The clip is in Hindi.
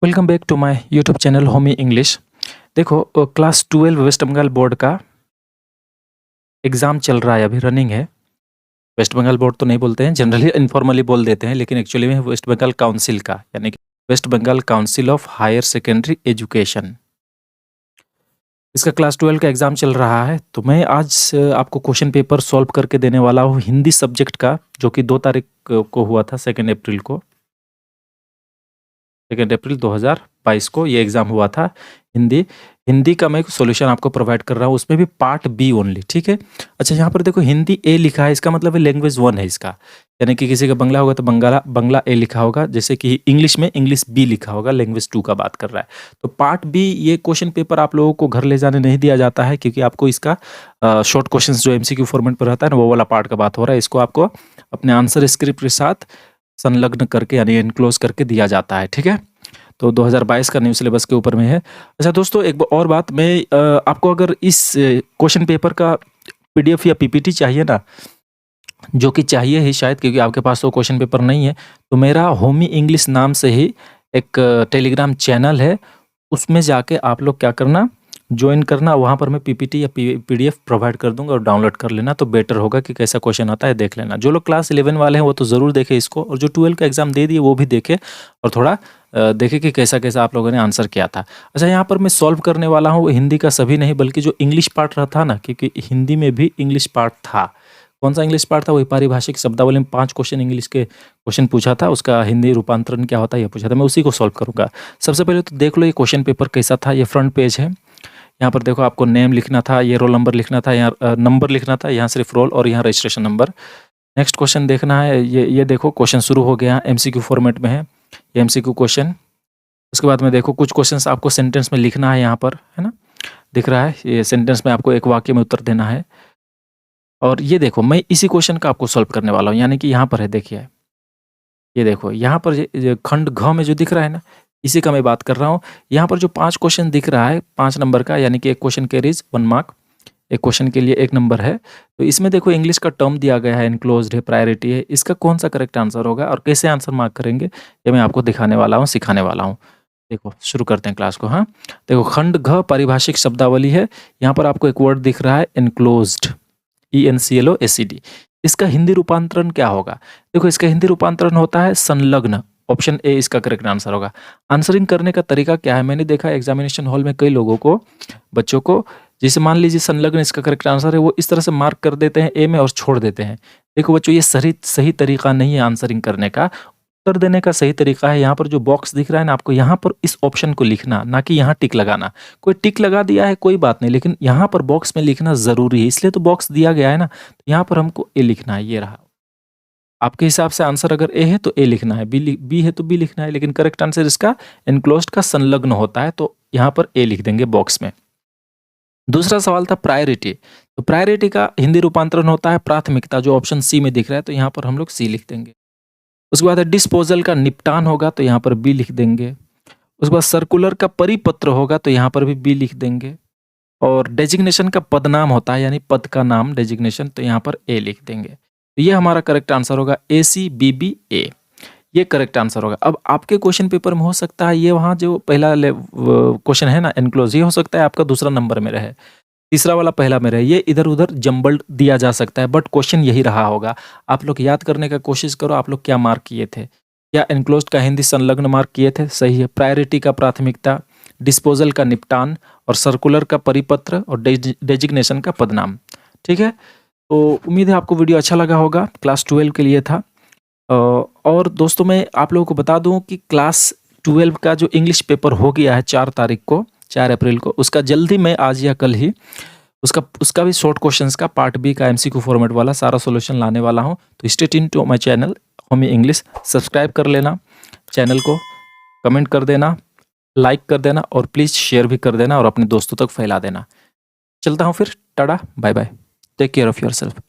Welcome back to my YouTube channel Homi English. देखो क्लास 12 वेस्ट बंगाल बोर्ड का एग्ज़ाम चल रहा है, अभी रनिंग है। वेस्ट बंगाल बोर्ड तो नहीं बोलते हैं, जनरली इनफॉर्मली बोल देते हैं, लेकिन एक्चुअली में वेस्ट बंगाल काउंसिल का, यानी कि West Bengal council of higher secondary education, इसका क्लास 12 का एग्ज़ाम चल रहा है। तो मैं आज आपको क्वेश्चन पेपर सॉल्व करके देने वाला हूँ हिंदी सब्जेक्ट का, जो कि 2 तारीख को हुआ था, 2 अप्रैल को। 2 अप्रैल 2022 को ये एग्ज़ाम हुआ था। हिंदी का मैं सॉल्यूशन आपको प्रोवाइड कर रहा हूँ, उसमें भी पार्ट बी ओनली, ठीक है। अच्छा, यहाँ पर देखो हिंदी ए लिखा है, इसका मतलब है लैंग्वेज 1 है इसका, यानी कि किसी का बंगला होगा तो बंगला ए लिखा होगा, जैसे कि इंग्लिश में इंग्लिश बी लिखा होगा, लैंग्वेज 2 का बात कर रहा है। तो पार्ट बी ये क्वेश्चन पेपर आप लोगों को घर ले जाने नहीं दिया जाता है, क्योंकि आपको इसका शॉर्ट क्वेश्चन जो MCQ फॉर्मेट पर रहता है ना, वो वाला पार्ट का बात हो रहा है। इसको आपको अपने आंसर स्क्रिप्ट के साथ संलग्न करके यानी एनक्लोज करके दिया जाता है, ठीक है। तो 2022 का न्यू सिलेबस के ऊपर में है। अच्छा दोस्तों, एक और बात, मैं आपको अगर इस क्वेश्चन पेपर का PDF या PPT चाहिए ना, जो कि चाहिए ही शायद, क्योंकि आपके पास तो क्वेश्चन पेपर नहीं है, तो मेरा होमी इंग्लिश नाम से ही एक टेलीग्राम चैनल है, उसमें जाके आप लोग क्या करना, ज्वाइन करना। वहाँ पर मैं PPT या PDF प्रोवाइड कर दूंगा और डाउनलोड कर लेना, तो बेटर होगा कि कैसा क्वेश्चन आता है देख लेना। जो लोग क्लास 11 वाले हैं वो तो ज़रूर देखें इसको, और जो 12 का एग्ज़ाम दे दिए वो भी देखें, और थोड़ा देखें कि कैसा कैसा आप लोगों ने आंसर किया था। अच्छा, यहाँ पर मैं सॉल्व करने वाला हूँ हिंदी का सभी नहीं, बल्कि जो इंग्लिश पार्ट रहा था ना, क्योंकि हिंदी में भी इंग्लिश पार्ट था। कौन सा इंग्लिश पार्ट था? वही पारिभाषिक शब्दावली में 5 क्वेश्चन इंग्लिश के क्वेश्चन पूछा था, उसका हिंदी रूपांतरण क्या होता है ये पूछा था, मैं उसी को सॉल्व करूँगा। सबसे पहले तो देख लो ये क्वेश्चन पेपर कैसा था। ये फ्रंट पेज है, यहाँ पर देखो आपको नेम लिखना था, ये रोल नंबर लिखना था, यहाँ नंबर लिखना था, यहाँ सिर्फ रोल और यहाँ रजिस्ट्रेशन नंबर। नेक्स्ट क्वेश्चन देखना है, ये देखो क्वेश्चन शुरू हो गया, MCQ फॉर्मेट में है ये MCQ क्वेश्चन। उसके बाद में देखो कुछ क्वेश्चंस आपको सेंटेंस में लिखना है, यहाँ पर है ना, दिख रहा है, ये सेंटेंस में आपको एक वाक्य में उत्तर देना है। और ये देखो मैं इसी क्वेश्चन का आपको सॉल्व करने वाला हूँ, यानी कि यहाँ पर है, देखिए ये देखो यहाँ पर ये खंड घ में जो दिख रहा है ना, इसी का मैं बात कर रहा हूँ। यहाँ पर जो 5 क्वेश्चन दिख रहा है 5 नंबर का, यानी कि एक क्वेश्चन कैरीज 1 मार्क, एक क्वेश्चन के लिए 1 नंबर है। तो इसमें देखो इंग्लिश का टर्म दिया गया है, एनक्लोज्ड है, प्रायोरिटी है, इसका कौन सा करेक्ट आंसर होगा और कैसे आंसर मार्क करेंगे, ये मैं आपको दिखाने वाला हूँ, सिखाने वाला हूँ। देखो शुरू करते हैं क्लास को। हाँ देखो, खंड घ पारिभाषिक शब्दावली है, यहाँ पर आपको एक वर्ड दिख रहा है एनक्लोज्ड, ENCLOSED। इसका हिंदी रूपांतरण क्या होगा? देखो इसका हिंदी रूपांतरण होता है संलग्न, ऑप्शन ए इसका करेक्ट आंसर होगा। आंसरिंग करने का तरीका क्या है? मैंने देखा एग्जामिनेशन हॉल में कई लोगों को, बच्चों को, जैसे मान लीजिए संलग्न इसका करेक्ट आंसर है, वो इस तरह से मार्क कर देते हैं ए में और छोड़ देते हैं। देखो बच्चों, ये सही तरीका नहीं है आंसरिंग करने का। उत्तर देने का सही तरीका है, यहाँ पर जो बॉक्स दिख रहा है ना आपको, यहाँ पर इस ऑप्शन को लिखना, ना कि यहाँ टिक लगाना। कोई टिक लगा दिया है कोई बात नहीं, लेकिन यहाँ पर बॉक्स में लिखना जरूरी है, इसलिए तो बॉक्स दिया गया है ना। तो यहाँ पर हमको ए लिखना है, ये रहा। आपके हिसाब से आंसर अगर ए है तो ए लिखना है, बी है तो बी लिखना है, लेकिन करेक्ट आंसर इसका एनक्लोज्ड का संलग्न होता है, तो यहाँ पर ए लिख देंगे बॉक्स में। दूसरा सवाल था प्रायोरिटी, तो प्रायोरिटी का हिंदी रूपांतरण होता है प्राथमिकता, जो ऑप्शन सी में दिख रहा है, तो यहाँ पर हम लोग सी लिख देंगे। उसके बाद डिस्पोजल का निपटान होगा, तो यहाँ पर बी लिख देंगे। उसके बाद सर्कुलर का परिपत्र होगा, तो यहाँ पर भी बी लिख देंगे। और डेजिग्नेशन का पदनाम होता है, यानी पद का नाम डेजिग्नेशन, तो यहाँ पर ए लिख देंगे। तो ये हमारा करेक्ट आंसर होगा, ACBBA, ये करेक्ट आंसर होगा। अब आपके क्वेश्चन पेपर में हो सकता है ये वहाँ जो पहला क्वेश्चन है ना एनक्लोज, ये हो सकता है आपका दूसरा नंबर में रहे, तीसरा वाला पहला में रहे, ये इधर उधर जम्बल्ड दिया जा सकता है, बट क्वेश्चन यही रहा होगा। आप लोग याद करने का कोशिश करो, आप लोग क्या मार्क किए थे, क्या एनक्लोज्ड का हिंदी संलग्न मार्क किए थे? सही है। प्रायोरिटी का प्राथमिकता, डिस्पोजल का निपटान, और सर्कुलर का परिपत्र, और डेजिग्नेशन का पदनाम। ठीक है, तो उम्मीद है आपको वीडियो अच्छा लगा होगा, क्लास 12 के लिए था। और दोस्तों मैं आप लोगों को बता दूं कि क्लास 12 का जो इंग्लिश पेपर हो गया है 4 तारीख को, 4 अप्रैल को, उसका जल्दी मैं आज या कल ही उसका भी शॉर्ट क्वेश्चंस का पार्ट बी का MCQ फॉर्मेट वाला सारा सॉल्यूशन लाने वाला हूं। तो stay tuned to my channel Homi English, subscribe कर लेना चैनल को, कमेंट कर देना, लाइक कर देना, और प्लीज़ शेयर भी कर देना और अपने दोस्तों तक फैला देना। चलता हूँ फिर, tata bye bye, take care of yourself.